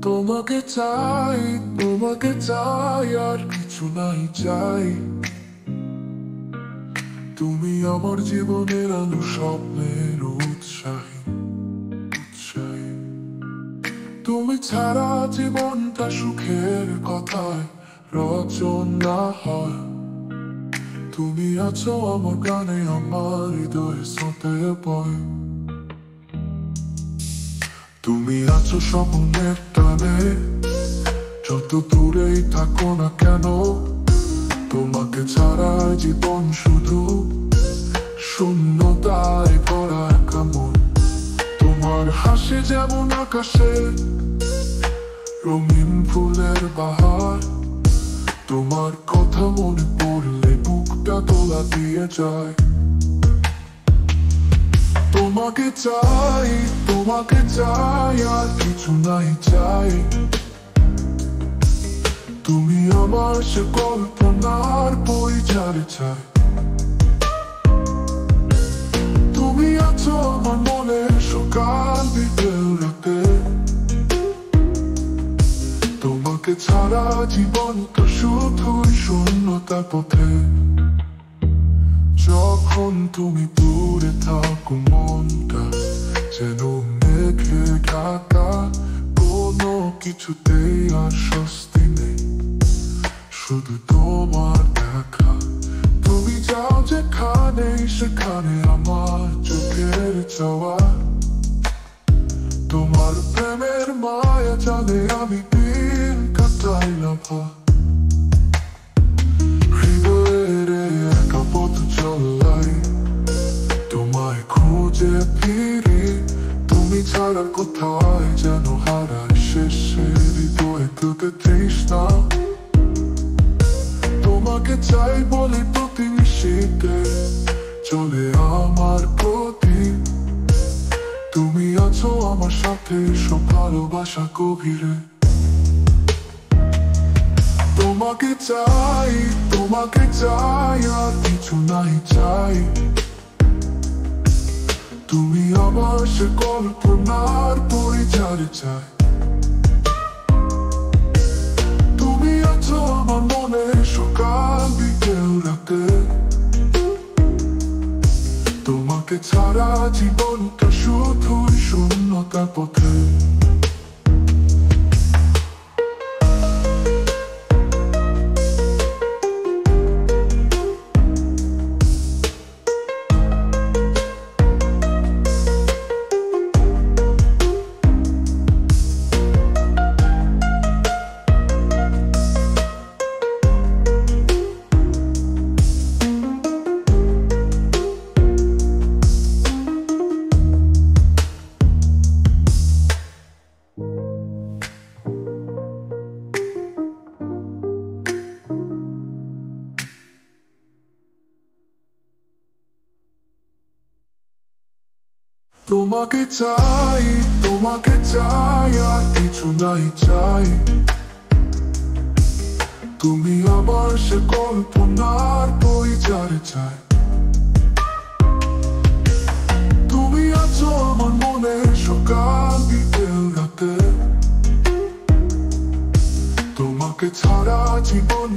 তোমাকে চাই, তোমাকে চাই, আর কিছু নাই চাই। তুমি আমার জীবনের আলো, স্বপ্নের উৎসাহী। তুমি ছাড়া জীবনটা সুখের কথায় রচনা হয়। তুমি আছো আমার গানে, আমার হৃদয়ে স্রোতে বয়। তুমি আছো স্বপ্নের টানে, যত দূরেই থাকো না কেন। তোমাকে ছাড়া জীবন শুধু শূন্যতায় ভরা একা মন। তোমার হাসি যেমন আকাশে রঙিন ফুলের বাহার। তোমার কথা মনে পড়লে বুকটা দোলা দিয়ে যায়। তোমাকে চাই, তোমাকে চাই, আর কিছু নাই চাই। তুমি আমার সে কল্পনার বই যারে চাই। তুমি আছো আমার মনে সকাল বিকেল রাতে। তোমাকে ছাড়া জীবন তো শুধুই শূন্যতার পথে। যখন তুমি দূরে থাকো মনটা যেন মেঘে ঢাকা। কোনো কিছুতেই আর স্বস্তি নেই, শুধু তোমার দেখা। তুমি যাও যেখানে, সেখানে আমার চোখের চাওয়া। তোমার প্রেমের মায়া জানে আমি দিন কাটাই না ভা। হৃদয়ের একা পথ চলাই, তোমায় খুঁজে ফিরি। তুমি ছাড়া কোথায় যেন হারায় শেষে হৃদয়ে তোকে তৃষ্ণা। তোমাকে চাই বলে প্রতি নিশীথে চলে আমার প্রতি। তুমি আছো আমার সাথে সব ভালোবাসা গভীরে। তোমাকে চাই, তোমাকে চাই, আর কিছু নাই চাই। তুমি আমার সে কল্পনার পরিচয় চাই। তুমি আছো আমার মনে সকাল বিকেল রাতে। তোমাকে ছাড়া জীবনটা শুধুই শূন্যতার পথে। তোমাকে চাই, তোমাকে চাই, আর কিছু নাই চাই। তুমি আমার সে কল্পনার বই যারে চাই। তুমি আছো আমার মনে সকাল বিকেল রাতে। তোমাকে ছাড়া জীবন